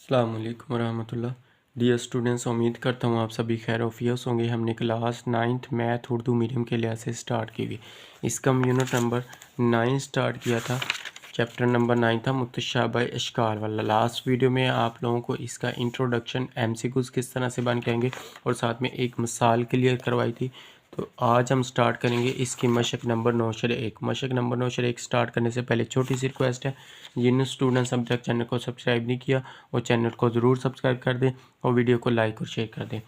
अस्सलाम वालेकुम रहमतुल्लाह। डियर स्टूडेंट्स, उम्मीद करता हूँ आप सभी खैर-ओ-फ़ियस होंगे। हमने class 9th math Urdu medium के लिहाज से स्टार्ट की हुई। इसका हम यूनिट नंबर 9 स्टार्ट किया था। चैप्टर नंबर 9 था मुतशाबिह अशकाल वाला। लास्ट वीडियो में आप लोगों को इसका इंट्रोडक्शन, एमसीक्यूज़ किस तरह से बन के आएंगे और साथ में एक मिसाल क्लियर करवाई थी। तो आज हम स्टार्ट करेंगे इसकी मशक नंबर 9/1। मशक नंबर 9/1 स्टार्ट करने से पहले छोटी सी रिक्वेस्ट है, जिन स्टूडेंट्स अभी तक चैनल को सब्सक्राइब नहीं किया वो चैनल को ज़रूर सब्सक्राइब कर दें और वीडियो को लाइक और शेयर कर दें।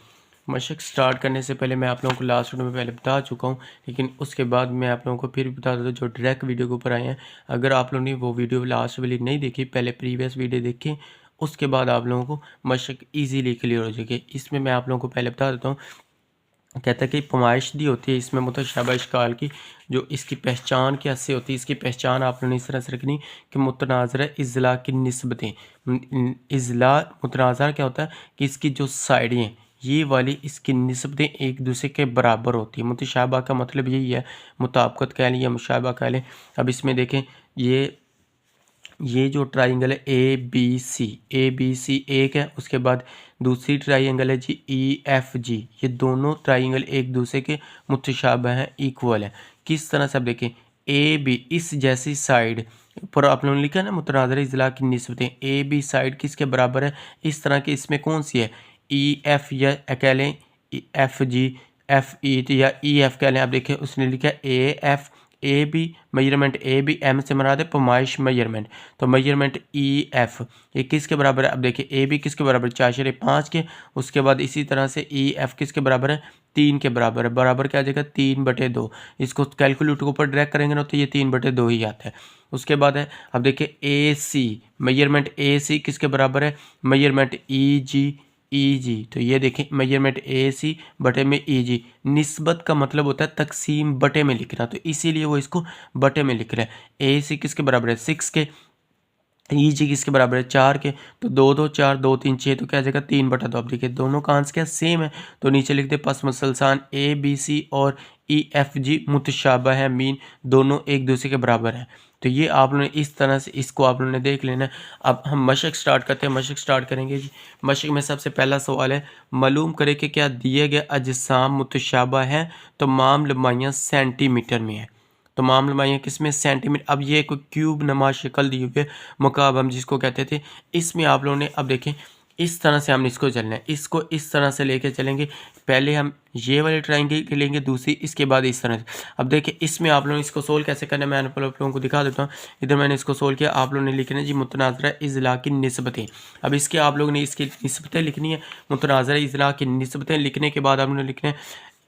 मशक स्टार्ट करने से पहले मैं आप लोगों को लास्ट वीडियो में पहले बता चुका हूँ, लेकिन उसके बाद मैं आप लोगों को फिर भी बता देता हूँ जो डायरेक्ट वीडियो के ऊपर आए हैं। अगर आप लोगों ने वो वीडियो लास्ट वाली नहीं देखी, पहले प्रीवियस वीडियो देखें, उसके बाद आप लोगों को मशक ईजीली क्लियर हो जाएगी। इसमें मैं आप लोगों को पहले बता देता हूँ, कहता है कि पैमाइश दी होती है इसमें मुतशाबिह अशकाल की, जो इसकी पहचान कैसे होती है। इसकी पहचान आप लोगों ने इस तरह से रखनी कि मुतनाज़रा इज़्ला की निस्बतें। इज़्ला मुतनाज़रा क्या होता है कि इसकी जो साइडें हैं ये वाली, इसकी निस्बतें एक दूसरे के बराबर होती है। मुतशाबा का मतलब यही है, मुताबिकत कह लें या मुशाबा कह लें। अब इसमें देखें, ये जो ट्राइंगल है ए बी सी एक है, उसके बाद दूसरी ट्राइंगल है जी EFG। ये दोनों ट्राइंगल एक दूसरे के मुतशाबह हैं, इक्वल है। किस तरह से आप देखें, ए बी इस जैसी साइड पर आप लोगों ने लिखा है ना मुतनाज़िर इज़्ला की निस्बतें, ए बी साइड किसके बराबर है, इस तरह की। इसमें कौन सी है, EF या कह लें FG, FE या EF कह लें। आप देखें उसने लिखा है AF, A B measurement, A B M से मराद है पैमाइश मेजरमेंट, तो मेजरमेंट EF ये किसके बराबर है। अब देखिए ए बी किसके बराबर है, 4/5 के। उसके बाद इसी तरह से EF किसके बराबर है, 3 के बराबर है। बराबर क्या आ जाएगा, 3/2। इसको कैलकुलेटर के ऊपर ड्रैग करेंगे ना तो ये 3/2 ही आता है। उसके बाद है, अब देखिए AC मेजरमेंट, AC किसके बराबर है, मेजरमेंट EG। तो ये देखें मेजरमेंट AC बटे में EG। निस्बत का मतलब होता है तकसीम बटे में लिखना, तो इसीलिए वो इसको बटे में लिख रहा है। AC किसके बराबर है, 6 के। EG किसके बराबर है, 4 के। तो 2 2 4 2 3 6, तो क्या आ जाएगा 3/2। अब देखिए दोनों का आंसर क्या सेम है, तो नीचे लिख दे पस मुसलसान ABC और EFG मुतशाबह है, मीन दोनों एक दूसरे के बराबर हैं। तो ये आप लोगों ने इस तरह से इसको आप लोगों ने देख लेना है। अब हम मशक स्टार्ट करते हैं। मशक स्टार्ट करेंगे जी। मशक में सबसे पहला सवाल है, मालूम करें कि क्या दिए गए अजसाम मुतशाबह हैं, तमाम लंबाइयाँ सेंटीमीटर में है। तमाम लंबाइयाँ किस में, सेंटीमीटर। अब ये कोई क्यूब नमा शक्ल दी हुई है, मुकाब हम जिसको कहते थे। इसमें आप लोगों ने अब देखें इस तरह से हमने इसको चलना है, इसको इस तरह से लेके चलेंगे। पहले हम ये वाले ट्राइंगल लेंगे, दूसरी इसके बाद इस तरह से। अब देखिए इसमें आप लोग इसको सोल्व कैसे करना है, मैं आप लोगों को दिखा देता हूँ। इधर मैंने इसको सोल्व किया, आप लोगों ने लिखना है जी मुतनाज़रा इज़्ला की निस्बतें। अब इसके आप लोगों ने इसकी निस्बतें लिखनी है। मुतनाज़रा इज़्ला की निस्बतें लिखने के बाद आप लोगों ने लिखना है,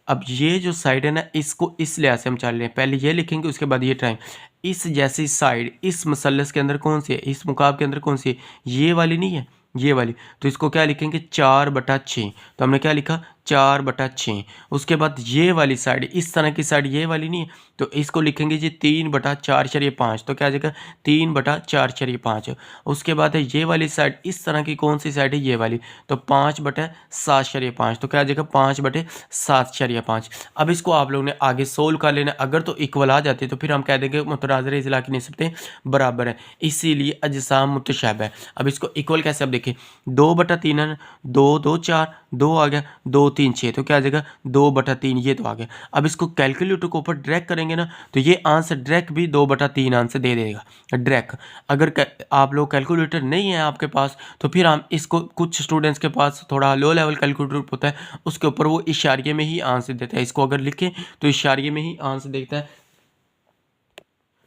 अब ये जो साइड है ना, इसको इस लिहाज से हम चल रहे हैं। पहले ये लिखेंगे, उसके बाद ये ट्राइंगल। इस जैसी साइड इस मसलस के अंदर कौन सी है, इस मुकाब के अंदर कौन सी है, ये वाली नहीं है, ये वाली। तो इसको क्या लिखेंगे, 4/6। तो हमने क्या लिखा, 4/6। उसके बाद ये वाली साइड, इस तरह की साइड ये वाली नहीं है, तो इसको लिखेंगे जी 3/4/5। तो क्या आ जाएगा 3/4/5। उसके बाद है ये वाली साइड, इस तरह की कौन सी साइड है, ये वाली, तो 5/7/5। तो क्या आ जाएगा 5/7/5। अब इसको आप लोगों ने आगे सोल्व कर लेना। अगर तो इक्वल आ जाते तो फिर हम कह देंगे मुतनाज़िर इज़्ला की निस्बतें बराबर है, इसीलिए अजसाम मुतशाबिह है। अब इसको इक्वल कैसे, अब देखिए 2/3 है, 2 2 4 2 आ गया, 2 3 6, तो क्या आ जाएगा 2/3, ये तो आ गया। अब इसको कैलकुलेटर के ऊपर ड्रैग करेंगे ना तो ये आंसर डायरेक्ट भी 2/3 आंसर दे देगा डायरेक्ट। अगर आप लोग कैलकुलेटर नहीं है आपके पास, तो फिर हम इसको, कुछ स्टूडेंट्स के पास थोड़ा लो लेवल कैलकुलेटर होता है, उसके ऊपर वो इशारे में ही आंसर देता है। इसको अगर लिखें तो इशारे में ही आंसर देता है।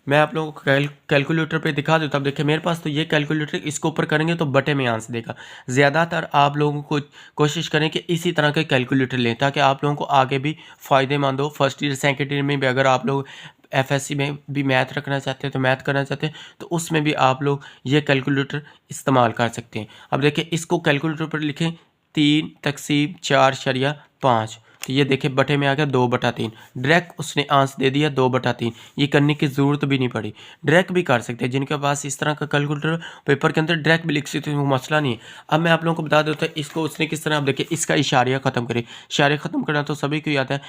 मैं आप लोगों को कैलकुलेटर पे दिखा देता हूँ। अब देखिए मेरे पास तो ये कैलकुलेटर, इसको ऊपर करेंगे तो बटे में आंसर देगा। ज़्यादातर आप लोगों को कोशिश करें कि इसी तरह के कैलकुलेटर लें, ताकि आप लोगों को आगे भी फ़ायदेमंद हो। फर्स्ट ईयर सेकेंड ईयर में भी अगर आप लोग FSC में भी मैथ रखना चाहते हैं, तो मैथ करना चाहते हैं, तो उसमें भी आप लोग ये कैलकुलेटर इस्तेमाल कर सकते हैं। अब देखिए इसको कैलकुलेटर पर लिखें, 3/4/5। तो ये देखिए बटे में आ गया 2/3। डायरेक्ट उसने आंसर दे दिया 2/3। ये करने की ज़रूरत भी नहीं पड़ी, डायरेक्ट भी कर सकते हैं। जिनके पास इस तरह का कैलकुलेटर पेपर के अंदर डायरेक्ट भी लिख सकते हैं, वो मसला नहीं है। अब मैं आप लोगों को बता देता हूँ इसको उसने किस तरह। अब देखिए इसका इशारिया ख़त्म करें, इशारे ख़त्म करना तो सभी को ही आता है।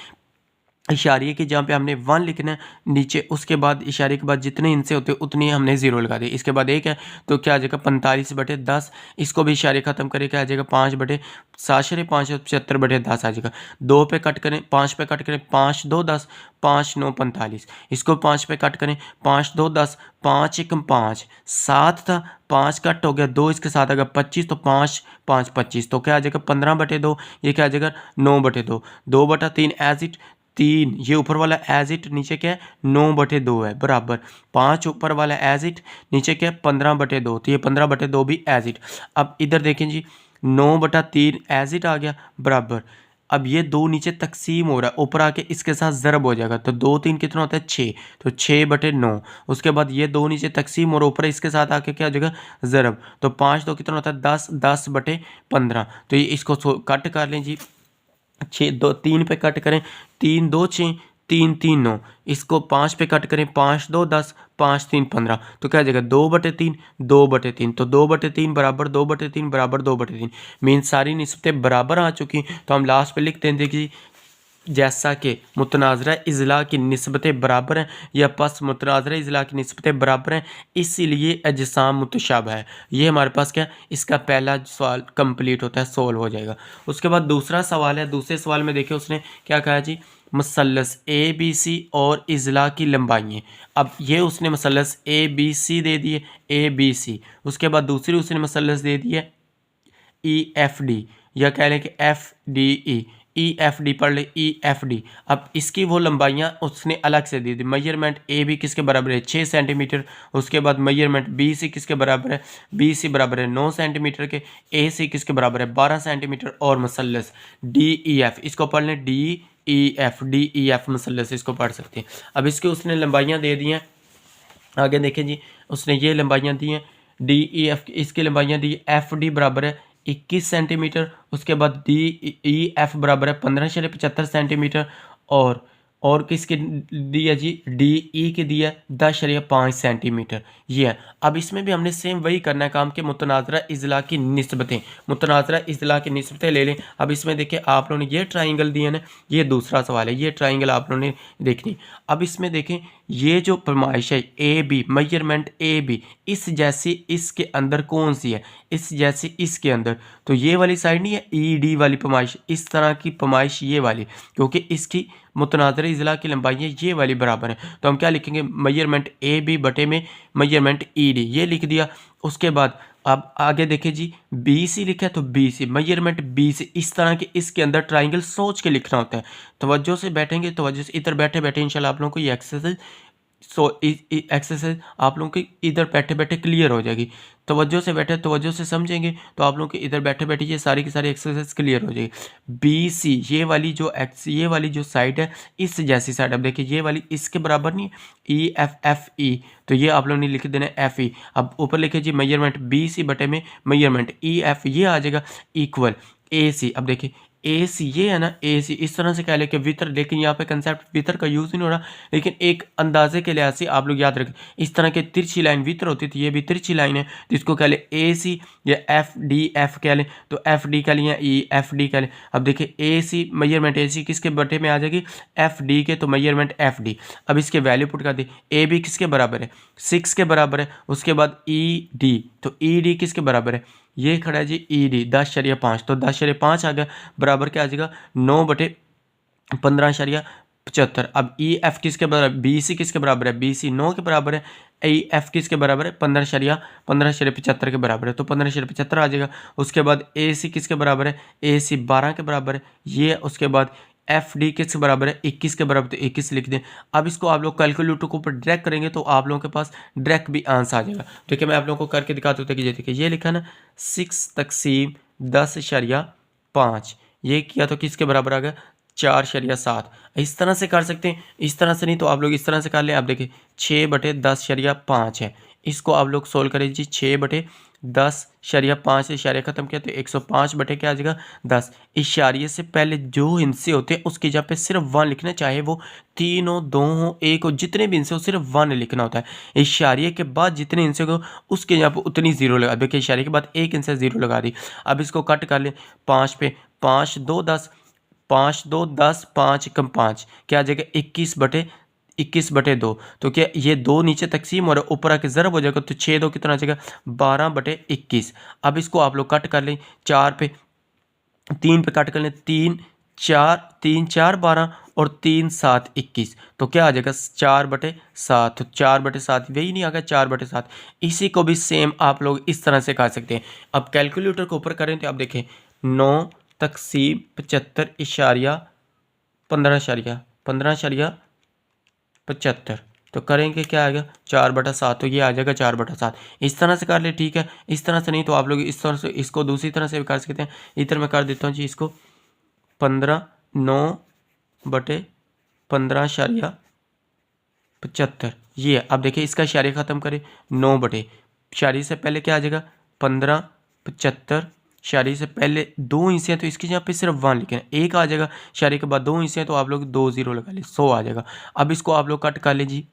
इशारे के जहाँ पे हमने 1 लिखना है नीचे, उसके बाद इशारे के बाद जितने इनसे होते हैं उतनी हमने 0 लगा दी। इसके बाद 1 है तो क्या आ जाएगा 45/10। इसको भी इशारे ख़त्म करें, क्या आ जाएगा 5/7 75/10 आ जाएगा। 2 पे कट करें, 5 पे कट करें, 5 2 10, 5 9 45। इसको 5 पे कट करें, 5 2 10, 5 1 5, 7 था, 5 कट हो गया, 2 इसके साथ आ गया 25, तो 5 5 25, तो क्या आ जाएगा 15/2। ये क्या आ जाएगा 9/2। 2/3 एज इट 3, ये ऊपर वाला एज इट, नीचे क्या है 9/2 है, बराबर 5 ऊपर वाला एज इट, नीचे क्या है 15/2, तो ये 15/2 भी एज इट। अब इधर देखें जी 9/3 एज इट आ गया, बराबर अब ये 2 नीचे तकसीम हो रहा है, ऊपर आके इसके साथ ज़रब हो जाएगा, तो 2 3 कितना होता है 6, तो 6/9। उसके बाद ये 2 नीचे तकसीम और ऊपर इसके साथ आके क्या हो जाएगा ज़रब, तो 5 2 कितना होता है 10, 10/15। तो ये इसको कट कर लें जी, 6 2 3 पे कट करें, 3 2 6, 3 3 9। इसको 5 पे कट करें, 5 2 10, 5 3 15, तो क्या आ जाएगा 2/3 2/3, तो 2/3 बराबर 2/3 बराबर 2/3। मीन सारी निस्बतें बराबर आ चुकी, तो हम लास्ट पे लिखते हैं देखिए जैसा कि मुतनाज़रा इज़ला की निस्बतें बराबर हैं या पस मुतनाज़रा इज़ला की निस्बतें बराबर हैं, इसीलिए अजसाम मुतशाबह है। ये हमारे पास क्या इसका पहला सवाल कंप्लीट होता है, सोल्व हो जाएगा। उसके बाद दूसरा सवाल है, दूसरे सवाल में देखिए उसने क्या कहा जी, मसलस ए बी सी और इज़ला की लंबाई। अब ये उसने मसलस ए बी सी दे दिए, ए बी सी। उसके बाद दूसरी उसने मसलस दे दी है ई एफ डी, या कह लें कि F D E F D पढ़ ले, ई एफ डी। अब इसकी वो लंबाइयाँ उसने अलग से दी थी। मेजरमेंट ए बी किसके बराबर है 6 सेंटीमीटर। उसके बाद मेजरमेंट बी सी किसके बराबर है, बी सी बराबर है 9 सेंटीमीटर के। ए सी किसके बराबर है 12 सेंटीमीटर। और मसलस डी ई एफ, इसको पढ़ लें D E F, D E F muscles इसको पढ़ सकते हैं। अब इसकी उसने लंबाइयाँ दे दी हैं, आगे देखें जी उसने ये लंबाइयाँ दी हैं डी ई एफ, इसकी लंबाइयाँ दी एफ डी बराबर है 21 सेंटीमीटर। उसके बाद डी ई एफ बराबर है 15.75 सेंटीमीटर। और किसकी दी है जी, डी ई की दी है 10.5 सेंटीमीटर। ये है। अब इसमें भी हमने सेम वही करना है काम के मुतनाज़रा इज़ला की निस्बतें, मुतनाज़रा इज़ला की निस्बतें ले लें। अब इसमें देखिए आप लोगों ने ये ट्राइंगल दिए ना, ये दूसरा सवाल है, ये ट्राइंगल आप लोगों ने देखनी। अब इसमें देखें ये जो पैमाइश है A B, measurement A B, इस जैसी इसके अंदर कौन सी है, इस जैसी इसके अंदर, तो ये वाली साइड नहीं है ई डी वाली पैमाइश, इस तरह की पैमाइश ये वाली, क्योंकि इसकी मुतनाज़रा इज़ला की लंबाई ये वाली बराबर है। तो हम क्या लिखेंगे मेजरमेंट ए बी बटे में मेजरमेंट ई डी, ये लिख दिया। उसके बाद अब आगे देखें जी बी सी लिखा है, तो B C measurement B C, इस तरह के इसके अंदर ट्राइंगल सोच के लिखना होता है। तवज्जो से बैठेंगे, तवज्जो से इधर बैठे बैठे इंशाल्लाह आप लोगों को ये एक्सरसाइज एक्सरसाइज आप लोगों की इधर बैठे बैठे क्लियर हो जाएगी। तवज्जो से बैठे, तवज्जो से समझेंगे तो आप लोगों के इधर बैठे बैठे ये सारी की सारी एक्सरसाइज क्लियर हो जाएगी। बी सी ये वाली जो साइड है इस जैसी साइड, अब देखिए ये वाली इसके बराबर नहीं है ई एफ एफ ई, तो ये आप लोगों ने लिख देना एफ ई। अब ऊपर लिखे जी मेजरमेंट बी सी बटे में मेजरमेंट ई एफ, ये आ जाएगा इक्वल ए सी। अब देखिए ए सी ये है ना, ए सी इस तरह से कह लें कि वितर, लेकिन यहाँ पे कंसेप्ट वितर का यूज़ नहीं हो रहा, लेकिन एक अंदाजे के लिहाज से आप लोग याद रखें इस तरह के तिरछी लाइन वितर होती थी, ये भी तिरछी लाइन है जिसको कह लें ए सी या एफ डी एफ कह लें, तो एफ डी कह लें या ई एफ डी कह लें। अब देखिए ए सी मेजरमेंट ए सी किसके बटे में आ जाएगी एफ डी के, तो मेजरमेंट एफ डी। अब इसके वैल्यू पुट कर दी, ए बी किसके बराबर है 6 के बराबर है। उसके बाद ई डी, तो ई डी किसके बराबर है, ये खड़ा है जी ई डी 10.5, तो 10.5 आ गया, बराबर क्या आ जाएगा 9/15.75। अब ई एफ किसके बराबर, बी सी किसके बराबर है, बी सी 9 के बराबर है। ई एफ किसके बराबर है 15.75 के बराबर है, तो 15.75 आ जाएगा। उसके बाद ए सी किसके बराबर है, ए सी 12 के बराबर है ये। उसके बाद एफ डी किसके बराबर है 21 के बराबर, तो 21 लिख दें। अब इसको आप लोग कैलकुलेटर के ऊपर डायरेक्ट करेंगे तो आप लोगों के पास डायरेक्ट भी आंसर आ जाएगा। ठीक है, मैं आप लोगों को करके दिखाता हूँ कि ये देखिए ये लिखा ना 6 तकसीम 10.5, ये किया तो किसके बराबर आ गया 4.7। इस तरह से कर सकते हैं, इस तरह से नहीं तो आप लोग इस तरह से कर लें। आप देखिए 6/10.5 है, इसको आप लोग सोल्व करें जी 6/10.5 से इशारे ख़त्म किया तो 105 बटे क्या आ जाएगा 10। इशारे से पहले जो हिस्से होते हैं उसकी जगह पे सिर्फ 1 लिखना, चाहे वो 3 हो 2 हो 1 हो, जितने भी हिस्से हो सिर्फ 1 लिखना होता है। इशारे के बाद जितने हिस्से हो उसके जगह पर उतनी 0 लगा, देखिए इशारे के बाद एक हिस्से 0 लगा दी। अब इसको कट कर लें 5 पे, 5 2 10, 5 2 10, 5 कम 5 क्या आ जाएगा 21/2। तो क्या ये 2 नीचे तकसीम और ऊपर आके ज़रब हो जाएगा, तो 6 2 कितना आ जाएगा 12/21। अब इसको आप लोग कट कर लें 4 पे, 3 पे कट कर लें, 3 4 12 और 3 7 21। तो क्या आ जाएगा 4/7। तो 4/7 वही नहीं आ गया 4/7। इसी को भी सेम आप लोग इस तरह से कर सकते हैं। अब कैलकुलेटर को ऊपर करें तो आप देखें 9 तकसीम 75 इशारिया 15.75। तो करेंगे क्या आएगा 4/7। तो ये आ जाएगा 4/7। इस तरह से कर ले, ठीक है। इस तरह से नहीं तो आप लोग इस तरह से इसको दूसरी तरह से भी कर सकते हैं। इधर मैं कर देता हूँ जी इसको 15 9/15.75। ये है। अब देखिए इसका इशारे ख़त्म करें 9 इशारे से पहले क्या आ जाएगा 15/75। इशारे से पहले 2 हिस्से हैं तो इसकी जगह पे सिर्फ 1 लिखें, 1 आ जाएगा। इशारे के बाद 2 हिस्से हैं तो आप लोग 2 0 लगा लें, 100 आ जाएगा। अब इसको आप लोग कट कर लें जी,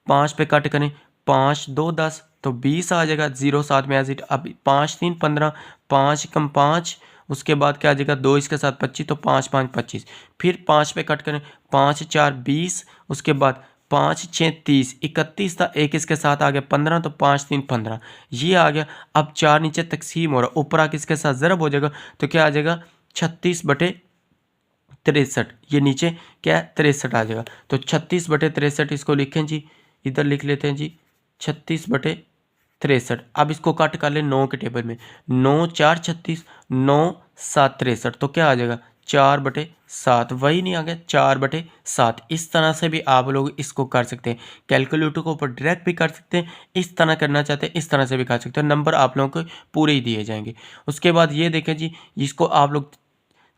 5 पे कट करें, 5 2 10 तो 20 आ जाएगा, 0 7 में एज इट। अब 5 3 15, 5 कम 5, उसके बाद क्या आ जाएगा 2 इसके साथ 25, तो 5 5 25। फिर 5 पे कट करें, 5 4 20, उसके बाद 5 6 30, 31 था, 1 इसके साथ आ गया 15, तो 5 3 15 ये आ गया। अब 4 नीचे तकसीम हो रहा, ऊपर आके इसके साथ ज़रब हो जाएगा, तो क्या आ जाएगा 36/63। ये नीचे क्या है 63 आ जाएगा। तो 36/63 इसको लिखें जी, इधर लिख लेते हैं जी 36/63। अब इसको कट कर लें 9 के टेबल में, 9 4 36, 9 7 63। तो क्या आ जाएगा 4/7। वही नहीं आ गया 4/7। इस तरह से भी आप लोग इसको कर सकते हैं। कैलकुलेटर को ऊपर डायरेक्ट भी कर सकते हैं, इस तरह करना चाहते हैं इस तरह से भी कर सकते हैं। नंबर आप लोगों को पूरे ही दिए जाएंगे। उसके बाद ये देखें जी, इसको आप लोग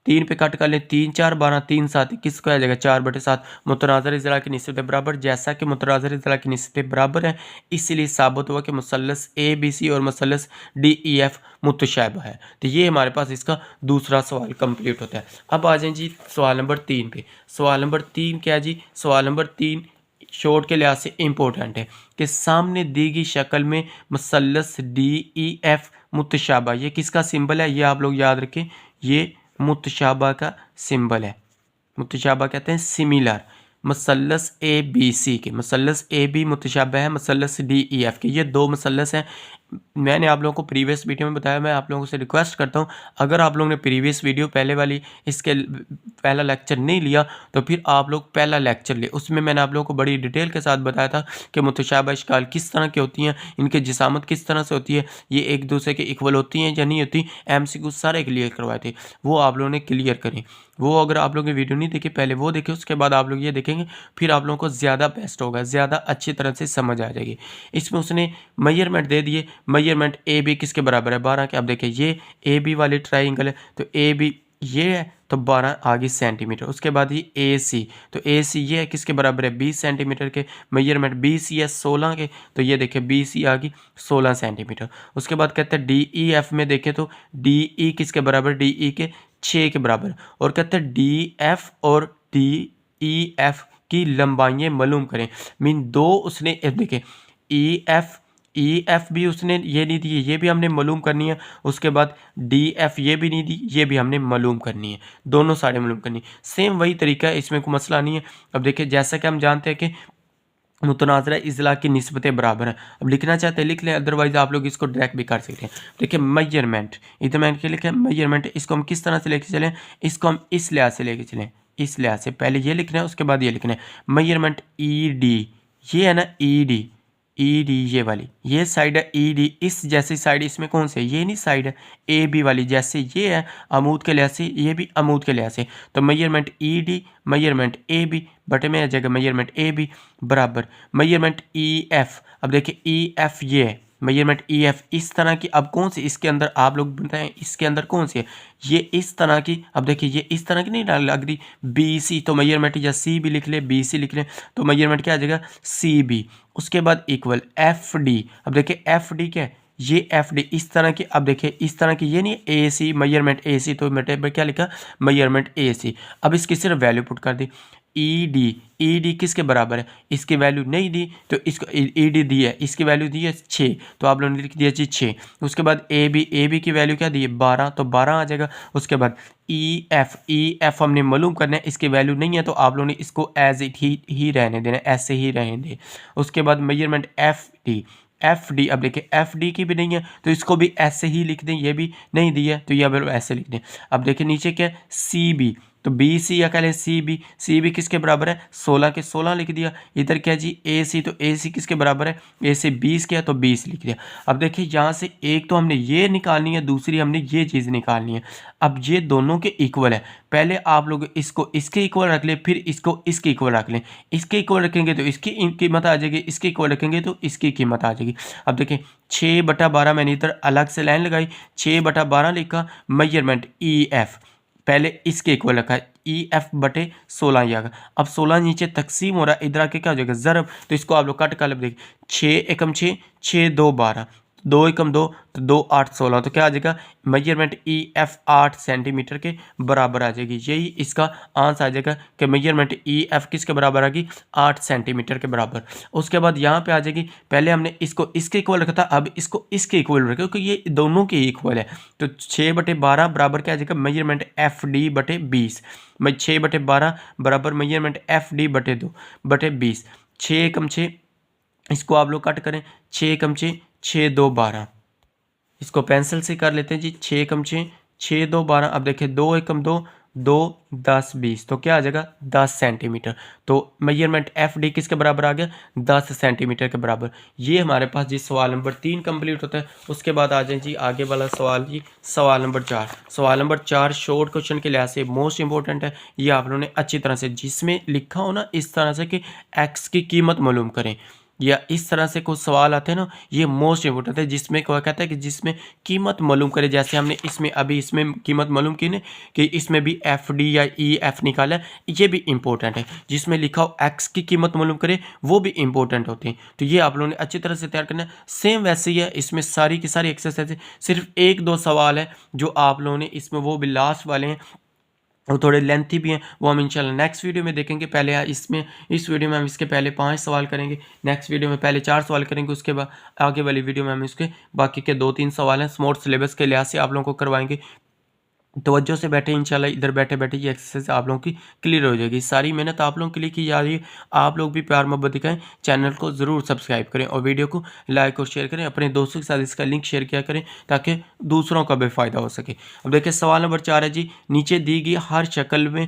3 पे कट कर लें, 3 4 12, 3 7 21 को आ जाएगा 4/7। मुतनाज़िर इज़्ला की निस्बतें बराबर, जैसा कि मुतनाज़िर इज़्ला की निस्बतें बराबर हैं इसीलिए साबित हुआ कि मुसल्लस ABC और मुसल्लस DEF मुतशाबिह है। तो ये हमारे पास इसका दूसरा सवाल कंप्लीट होता है। अब आ जाएं जी सवाल नंबर 3 पे। सवाल नंबर 3 क्या है जी, सवाल नंबर 3 शॉर्ट के लिहाज से इम्पोर्टेंट है कि सामने दी गई शक्ल में मुसल्लस DEF मुतशाबिह, ये किसका सिंबल है, ये आप लोग याद रखें, ये मुतशाबा का सिंबल है। मुतशाबा कहते हैं सिमिलर। मसल्लस ABC के, मसल्लस AB मुतशाबा है मसल्लस DEF के। ये 2 मसल्लस हैं। मैंने आप लोगों को प्रीवियस वीडियो में बताया, मैं आप लोगों से रिक्वेस्ट करता हूं अगर आप लोगों ने प्रीवियस वीडियो पहले वाली इसके पहला लेक्चर नहीं लिया तो फिर आप लोग पहला लेक्चर ले, उसमें मैंने आप लोगों को बड़ी डिटेल के साथ बताया था कि मुतशाबा इश्काल किस तरह की होती हैं, इनके जिसामत किस तरह से होती है, ये एक दूसरे के इक्वल होती हैं या नहीं होती। MCQ सारे क्लियर करवाए थे, वो आप लोगों ने क्लियर करें। वो अगर आप लोगों ने वीडियो नहीं देखी पहले वो देखें, उसके बाद आप लोग ये देखेंगे, फिर आप लोगों को ज़्यादा बेस्ट होगा, ज़्यादा अच्छी तरह से समझ आ जाएगी। इसमें उसने मेजरमेंट दे दिए, मेजरमेंट AB किसके बराबर है 12 के। अब देखिए ये AB वाले ट्राइंगल है तो AB ये है तो 12 आगे सेंटीमीटर। उसके बाद ये AC, तो AC ये है किसके बराबर है 20 सेंटीमीटर के। मेजरमेंट BC है 16 के, तो ये देखिए BC आ गई 16 सेंटीमीटर। उसके बाद कहते हैं DEF में देखें तो DE किसके बराबर, DE के 6 के बराबर। और कहते हैं DF और DEF की लंबाइयाँ मालूम करें। मीन 2 उसने देखें EF भी उसने ये नहीं दी, ये भी हमने मालूम करनी है। उसके बाद DF ये भी नहीं दी, ये भी हमने मालूम करनी है। दोनों साइडें मालूम करनी है। सेम वही तरीका है, इसमें कोई मसला नहीं है। अब देखिए जैसा कि हम जानते हैं कि मुतनाज़िरा इज़्ला की निस्बतें बराबर हैं। अब लिखना चाहते हैं लिख लें, अदरवाइज आप लोग इसको डायरेक्ट भी कर सकते हैं। देखिए मेजरमेंट, इधर मैंने क्या लिखा है मेजरमेंट, इसको हम किस तरह से लेके चलें, इसको हम इस लिहाज से लेके चलें, इस लिहाज से। पहले ये लिखना है उसके बाद ये लिखना है मेजरमेंट ED, ये है ना ED ये वाली, ये साइड है ED। इस जैसी साइड इसमें कौन से, ये नहीं साइड है AB वाली, जैसे ये है अमूद के लिहाज से, ये भी अमूद के लिहाज से। तो मेजरमेंट ED मेजरमेंट AB बटे में आ जाएगा मेजरमेंट AB बराबर मेजरमेंट EF। अब देखिए EF ये है मेजरमेंट EF इस तरह की। अब कौन सी इसके अंदर आप लोग बताएं, इसके अंदर कौन सी है, ये इस तरह की। अब देखिए ये इस तरह की नहीं लग रही BC, तो मेजरमेंट या C भी लिख ले, BC लिख ले, तो मेजरमेंट क्या आ जाएगा CB। उसके बाद इक्वल FD। अब देखिए FD क्या है, ये FD इस तरह की। अब देखिए इस तरह की, ये नहीं AC मेजरमेंट AC, तो मेरे क्या लिखा मेजरमेंट AC। अब इसकी सिर्फ वैल्यू पुट कर दी, ई डी किसके बराबर है, इसकी वैल्यू नहीं दी तो इसको ई डी दी है, इसकी वैल्यू दी है 6 तो आप लोगों ने लिख दिया जी 6। उसके बाद ए बी की वैल्यू क्या दी है 12 तो 12 आ जाएगा। उसके बाद ई एफ हमने मालूम करना है, इसकी वैल्यू नहीं है तो आप लोगों ने इसको एज इट ही रहने देना, ऐसे ही रहने दें। उसके बाद मेजरमेंट एफ डी अब देखिए एफ डी की भी नहीं है तो इसको भी ऐसे ही लिख दें, ये भी नहीं दी है तो ये अब ऐसे लिख दें। अब देखिए नीचे क्या है सी बी तो बी सी या कह लें सी बी किसके बराबर है 16 के 16 लिख दिया। इधर क्या जी ए सी तो ए सी किसके बराबर है, ए से 20 क्या तो 20 लिख दिया। अब देखिए यहाँ से एक तो हमने ये निकालनी है, दूसरी हमने ये चीज़ निकालनी है। अब ये दोनों के इक्वल है, पहले आप लोग इसको इसके इक्वल रख लें, फिर इसको इसके इक्वल रख लें। इसके इक्वल रखेंगे तो इसकी कीमत आ जाएगी, इसके इक्वल रखेंगे तो इसकी कीमत आ जाएगी। अब देखिए 6/12 मैंने इधर अलग से लाइन लगाई, 6/12 लिखा। मेजरमेंट ई एफ पहले इसके इक्वल रखा है, ई एफ बटे 16 ही आएगा। अब 16 नीचे तकसीम हो रहा है, इधर आके क्या हो जाएगा ज़रब, तो इसको आप लोग कट कर देखिए 6 एकम 6 6 2 12 2 एकम 2 तो 2 8 16 तो क्या आ जाएगा मेजरमेंट ई एफ 8 सेंटीमीटर के बराबर आ जाएगी। यही इसका आंसर आ जाएगा कि मेजरमेंट ई एफ किसके बराबर आ गई 8 सेंटीमीटर के बराबर। उसके बाद यहाँ पे आ जाएगी, पहले हमने इसको इसके इक्वल रखा था, अब इसको इसके इक्वल रखा क्योंकि ये दोनों के इक्वल है। तो 6/12 बराबर क्या आ जाएगा मेजरमेंट एफ डी बटे 20। 6/12 बराबर मेजरमेंट एफ डी बटे 2 बटे 20। 6 एकम 6 इसको आप लोग कट करें, 6 एकम 6 6 2 12 इसको पेंसिल से कर लेते हैं जी। 6 एकम 6 6 2 12। अब देखिए 2 एकम 2 2 10 20 तो क्या आ जाएगा 10 सेंटीमीटर। तो मेजरमेंट एफ डी किसके बराबर आ गया 10 सेंटीमीटर के बराबर। ये हमारे पास जी सवाल नंबर 3 कंप्लीट होता है। उसके बाद आ जाए जी आगे वाला सवाल जी, सवाल नंबर 4। सवाल नंबर 4 शॉर्ट क्वेश्चन के लिहाज से मोस्ट इंपॉर्टेंट है। ये आप लोगों ने अच्छी तरह से जिसमें लिखा हो ना इस तरह से कि एक्स की कीमत मालूम करें, या इस तरह से कुछ सवाल आते हैं ना, ये मोस्ट इंपोर्टेंट है। जिसमें क्या कहता है कि जिसमें कीमत मालूम करे, जैसे हमने इसमें अभी इसमें कीमत मालूम की ना कि इसमें भी एफ डी या ई एफ निकाला है, ये भी इंपॉर्टेंट है। जिसमें लिखा हो एक्स की कीमत मालूम करे वो भी इंपॉर्टेंट होते हैं। तो ये आप लोगों ने अच्छी तरह से तैयार करना है। सेम वैसे ही है, इसमें सारी की सारी एक्सरसाइज है, सिर्फ 1-2 सवाल है जो आप लोगों ने इसमें, वो भी लास्ट वाले हैं, वो थोड़े लेंथी भी हैं, वो हम इंशाल्लाह नेक्स्ट वीडियो में देखेंगे। पहले इसमें इस वीडियो में हम इसके पहले 5 सवाल करेंगे, नेक्स्ट वीडियो में पहले 4 सवाल करेंगे, उसके बाद आगे वाली वीडियो में हम इसके बाकी के 2-3 सवाल हैं स्मार्ट सिलेबस के लिहाज से आप लोगों को करवाएंगे। तवज्जो से बैठे इंशाल्लाह, इधर बैठे बैठे ये एक्सरसाइज आप लोगों की क्लियर हो जाएगी। सारी मेहनत आप लोगों के लिए की जा रही है, आप लोग भी प्यार मोहब्बत दिखाएं, चैनल को ज़रूर सब्सक्राइब करें और वीडियो को लाइक और शेयर करें, अपने दोस्तों के साथ इसका लिंक शेयर किया करें ताकि दूसरों का भी फ़ायदा हो सके। अब देखिए सवाल नंबर 4 है जी, नीचे दी गई हर शक्ल में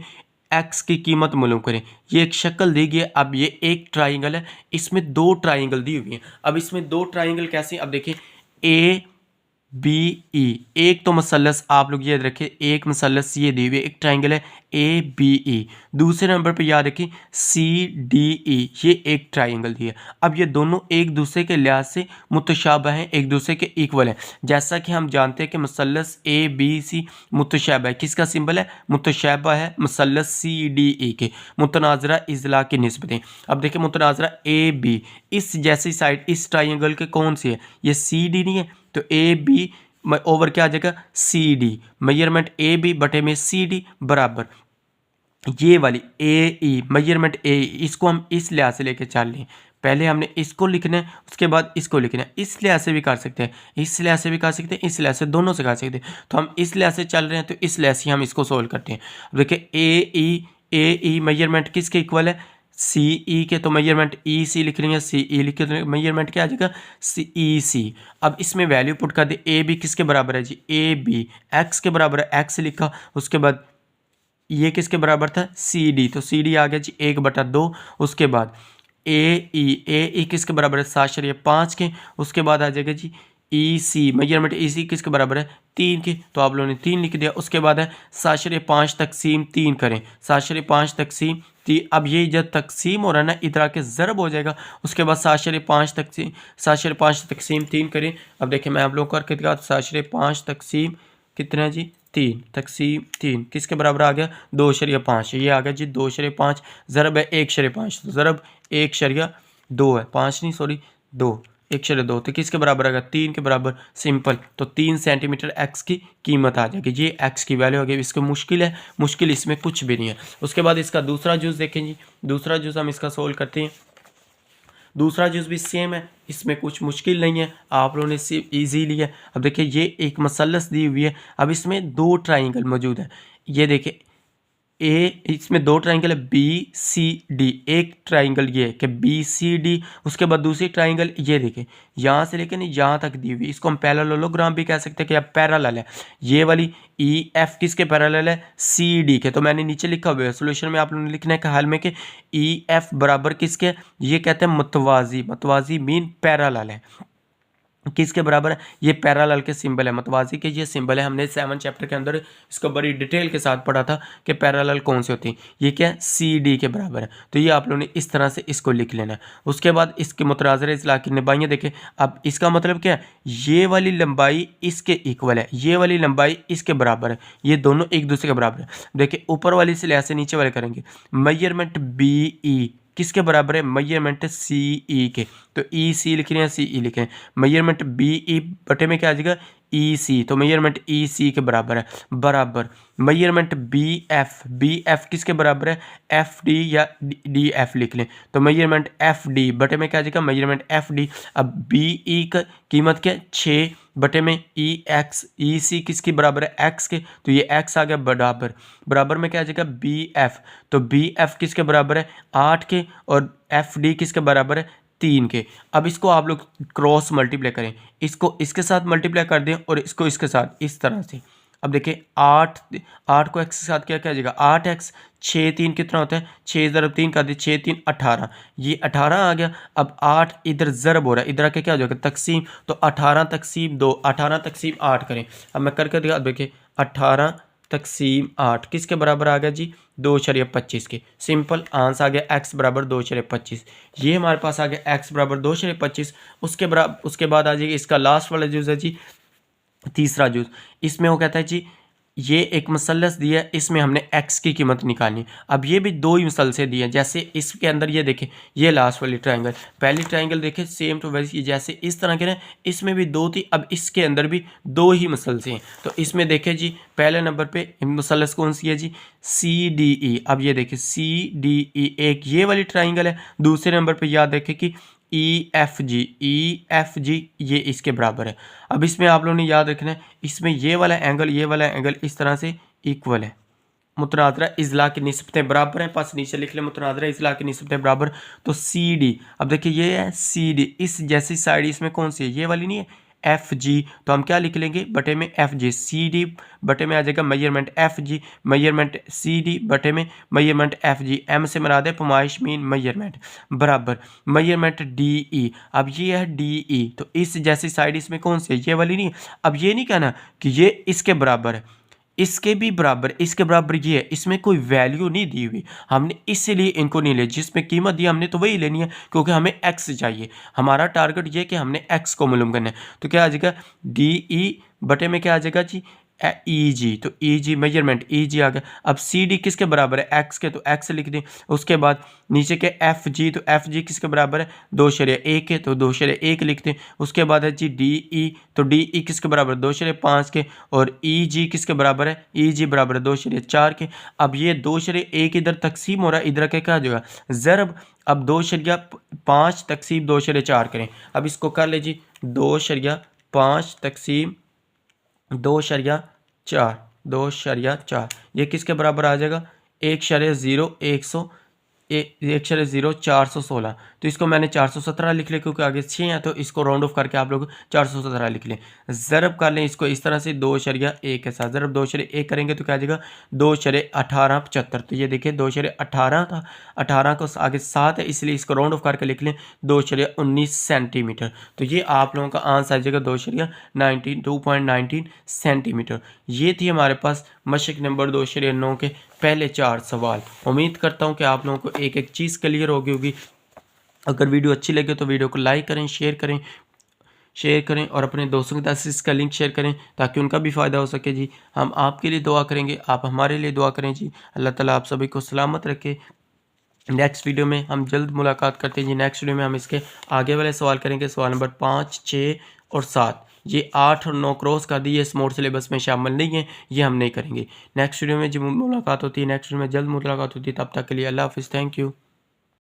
एक्स की कीमत मालूम करें। ये एक शक्ल दी गई है, अब ये एक ट्राइंगल है, इसमें 2 ट्राइंगल दी हुई हैं। अब इसमें 2 ट्राइंगल कैसे, अब देखिए ए बी ई, एक तो मसलस आप लोग याद रखें, एक मसलस ये दी हुई है, एक ट्राइंगल है ए बी ई। दूसरे नंबर पे याद रखें सी डी ई, ये एक ट्राइंगल दी है। अब ये दोनों एक दूसरे के लिहाज से मुतशाबह हैं, एक दूसरे के इक्वल हैं। जैसा कि हम जानते हैं कि मसलस ए बी सी मुतशाबह है, किसका सिंबल है मुतशाबह है मसलस सी डी ई के, मुतनाज़रा इज़ला की निस्बतें। अब देखिए मुतनाज़रा ए बी, इस जैसी साइड इस ट्राइंगल के कौन सी है, ये सी डी नहीं है तो ए बी ओवर क्या आ जाएगा C D, measurement A B बटे में सी डी बराबर ये वाली ए ई, मेजरमेंट ए ई, इसको हम इस लिहाज से लेके चल लें। पहले हमने इसको लिखना है, उसके बाद इसको लिखना है। इस लिहाज से भी कर सकते हैं, इस लिहाज से भी कर सकते हैं, इस लिहाज से, दोनों से कर सकते हैं। तो हम इस लिहाज से चल रहे हैं तो इस लिहाज से हम इसको सोल्व करते हैं। देखिए ए ई मेजरमेंट किसके इक्वल है सी ई के, तो मेजरमेंट ई सी लिख लेंगे, सी ई लिख के मेजरमेंट क्या आ जाएगा सी ई सी। अब इसमें वैल्यू पुट कर दे, ए बी किसके बराबर है जी ए बी एक्स के बराबर है, एक्स लिखा। उसके बाद ये किसके बराबर था सी डी, तो सी डी आ गया जी 1/2। उसके बाद ए ई किसके बराबर है 7.5 के। उसके बाद आ जाएगा जी ई सी, मेजरमेंट ई सी किसके बराबर है 3 के, तो आप लोगों ने 3 लिख दिया। उसके बाद है 7.5 तकसीम 3 करें, 7.5 तकसीम 3। अब ये जब तकसीम हो रहा है ना इधर आके ज़रब हो जाएगा। उसके बाद 7.5 तकसीम 3 करें। अब देखिए मैं आप लोगों को करके दिखा, 7.5 तकसीम कितना जी 3 तकसीम 3 किसके बराबर आ गया 2.5, ये आ गया जी 2.5। ज़रब है 1.5, तो ज़रब 1.2 है, 5 नहीं सॉरी 2, 1/2 तो किसके बराबर आएगा 3 के बराबर, सिंपल। तो 3 सेंटीमीटर एक्स की कीमत आ जाएगी, ये एक्स की वैल्यू होगी। इसको मुश्किल है, मुश्किल इसमें कुछ भी नहीं है। उसके बाद इसका दूसरा जूस देखें जी, दूसरा जूस हम इसका सोल्व करते हैं। दूसरा जूस भी सेम है, इसमें कुछ मुश्किल नहीं है, आप लोगों ने सिर्फ ईजीली है। अब देखिए ये एक मसलस दी हुई है, अब इसमें 2 ट्राइंगल मौजूद है। ये देखिए इसमें 2 ट्राइंगल है बी सी डी, एक ट्राइंगल ये है कि बी सी डी, उसके बाद दूसरी ट्राइंगल ये देखिए यहाँ से लेकर यहाँ तक दी हुई, इसको हम पैरेललोग्राम भी कह सकते हैं कि अब पैरेलल है। ये वाली ई एफ किसके पैरेलल है, सी डी के। तो मैंने नीचे लिखा हुआ है सोल्यूशन में, आप लोगों ने लिखना है कि हाल में कि ई एफ बराबर किसके, ये कहते हैं मतवाजी, मतवाजी मीन पैरेलल है। किसके बराबर है, ये पैरेलल के सिंबल है, मतवाजी के ये सिंबल है। हमने 7 चैप्टर के अंदर इसको बड़ी डिटेल के साथ पढ़ा था कि पैरेलल कौन से होती है। ये क्या है, सी डी के बराबर है। तो ये आप लोगों ने इस तरह से इसको लिख लेना है। उसके बाद इसके मुतराज़र इज़्ला की लंबाइयाँ देखें। अब इसका मतलब क्या है, ये वाली लंबाई इसके इक्वल है, ये वाली लंबाई इसके बराबर है, ये दोनों एक दूसरे के बराबर है। देखिए ऊपर वाली से लिहाज से नीचे वाले करेंगे। मेजरमेंट बी ई किसके बराबर है, मेजरमेंट सी ई के। तो ई सी लिख रहे हैं, सी ई लिखे हैं। मेजरमेंट बी ई बटे में क्या आ जाएगा, ई सी। तो मेजरमेंट ई सी के बराबर है, बराबर मेजरमेंट बी एफ किसके बराबर है, एफ डी या डी एफ लिख लें। तो मेजरमेंट एफ डी बटे में क्या आ जाएगा, मेजरमेंट एफ डी। अब बी ई का कीमत क्या है 6 बटे में ई एक्स, ई सी किसके बराबर है, एक्स के। तो ये एक्स आ गया बराबर, बराबर में क्या आ जाएगा बी एफ। तो बी एफ किसके बराबर है 8 के, और एफ डी किसके बराबर है 3 के। अब इसको आप लोग क्रॉस मल्टीप्लाई करें, इसको इसके साथ मल्टीप्लाई कर दें और इसको इसके साथ, इस तरह से। अब देखिए 8 को एक्स के साथ क्या क्या आ जाएगा 8x, 6 3 कितना होता है, 6 ज़रब 3 कर दे, 6 3 18, ये 18 आ गया। अब 8 इधर ज़रब हो रहा है, इधर आके क्या हो जाएगा तकसीम। तो 18 तकसीम 2, 18 तकसीम 8 करें। अब मैं करके दिखा, देखिए 18 तकसीम 8 किसके बराबर आ गया जी, 2.25 के। सिंपल आंसर आ गया x बराबर 2.25। ये हमारे पास आ गया x बराबर 2.25। उसके बाद आ जाएगी इसका लास्ट वाला जूस है जी, तीसरा जूस। इसमें वो कहता है जी ये एक मसलस दिया है, इसमें हमने x की कीमत निकालनी। अब ये भी 2 ही मसलसे दिए हैं, जैसे इसके अंदर ये देखें, ये लास्ट वाली ट्रायंगल, पहली ट्रायंगल देखें सेम टू वैसी जैसे इस तरह के ना, इसमें भी 2 थी, अब इसके अंदर भी 2 ही मसलसे हैं। तो इसमें देखें जी पहले नंबर पे मसलस कौन सी है जी, सी डी ई। अब ये देखें सी डी ई एक ये वाली ट्रायंगल है। दूसरे नंबर पर याद रखें कि ई एफ जी ये इसके बराबर है। अब इसमें आप लोगों ने याद रखना है, इसमें ये वाला एंगल इस तरह से इक्वल है। मुतनाज़रा इज़्ला की निस्बतें बराबर हैं, पास नीचे लिख लें मुतनाज़रा इज़्ला की निस्बतें बराबर। तो सी डी, अब देखिए ये है सी डी, इस जैसी साइड इसमें कौन सी है, ये वाली नहीं है एफ जी। तो हम क्या लिख लेंगे बटे में एफ जी, सी डी बटे में आ जाएगा measurement F G, measurement C D बटे में मेजरमेंट एफ जी। एम से मराद है पैमाइश मीन मेजरमेंट, बराबर मेजरमेंट डी ई। अब ये है डी ई, तो इस जैसी साइड इसमें कौन सी है, ये वाली नहीं। अब ये नहीं कहना कि ये इसके बराबर है, इसके भी बराबर, इसके बराबर ये है, इसमें कोई वैल्यू नहीं दी हुई, हमने इसीलिए इनको नहीं ले। जिसमें कीमत दी हमने तो वही लेनी है, क्योंकि हमें एक्स चाहिए। हमारा टारगेट ये कि हमने एक्स को मालूम करना है। तो क्या आ जाएगा डी ई बटे में क्या आ जाएगा जी ई जी। तो ई जी मेजरमेंट ई जी आ गया। अब सी डी किसके बराबर है एक्स के, तो एक्स लिख दें। उसके बाद नीचे के एफ जी, तो एफ जी किसके बराबर है 2.1 के, तो 2.1 लिख दें। उसके बाद है जी डी ई, तो डी ई किसके बराबर 2.5 के, और ई जी किसके बराबर है, ई जी बराबर है 2.4 के। अब ये 2.1 इधर तकसीम हो रहा है, इधर क्या हो जाएगा ज़रब। अब 2.5 तकसीम 2.4 करें। अब इसको कर ले जी 2.5 तकसीम 2.4 ये किसके बराबर आ जाएगा 1.0416। तो इसको मैंने 417 लिख लिया, क्योंकि आगे 6 हैं, तो इसको राउंड ऑफ करके आप लोग 417 लिख लें। ज़रब कर लें इसको इस तरह से 2.1 के साथ, ज़रब 2.1 करेंगे तो क्या आ जाएगा 2.1875। तो ये देखिए 2.18 था, 18 को आगे 7 है, इसलिए इसको राउंड ऑफ करके लिख लें 2.19 सेंटीमीटर। तो ये आप लोगों का आंसर आ जाएगा 2.19 सेंटीमीटर। ये थी हमारे पास मशक नंबर 2.9 के पहले 4 सवाल। उम्मीद करता हूँ कि आप लोगों को एक एक चीज़ क्लियर हो गई होगी। अगर वीडियो अच्छी लगे तो वीडियो को लाइक करें, शेयर करें और अपने दोस्तों के साथ इसका लिंक शेयर करें, ताकि उनका भी फ़ायदा हो सके जी। हम आपके लिए दुआ करेंगे, आप हमारे लिए दुआ करें जी। अल्लाह ताला आप सभी को सलामत रखे। नेक्स्ट वीडियो में हम जल्द मुलाकात करते हैं जी। नेक्स्ट वीडियो में हम इसके आगे वाले सवाल करेंगे, सवाल नंबर 5, 6 और 7। ये 8 और 9 क्रॉस कर दी, ये स्मॉल सिलेबस में शामिल नहीं है, ये हम नहीं करेंगे। नेक्स्ट वीडियो में जब मुलाकात होती है, नेक्स्ट वीडियो में जल्द मुलाकात होती है। तब तक के लिए अल्लाह हाफिज़, थैंक यू।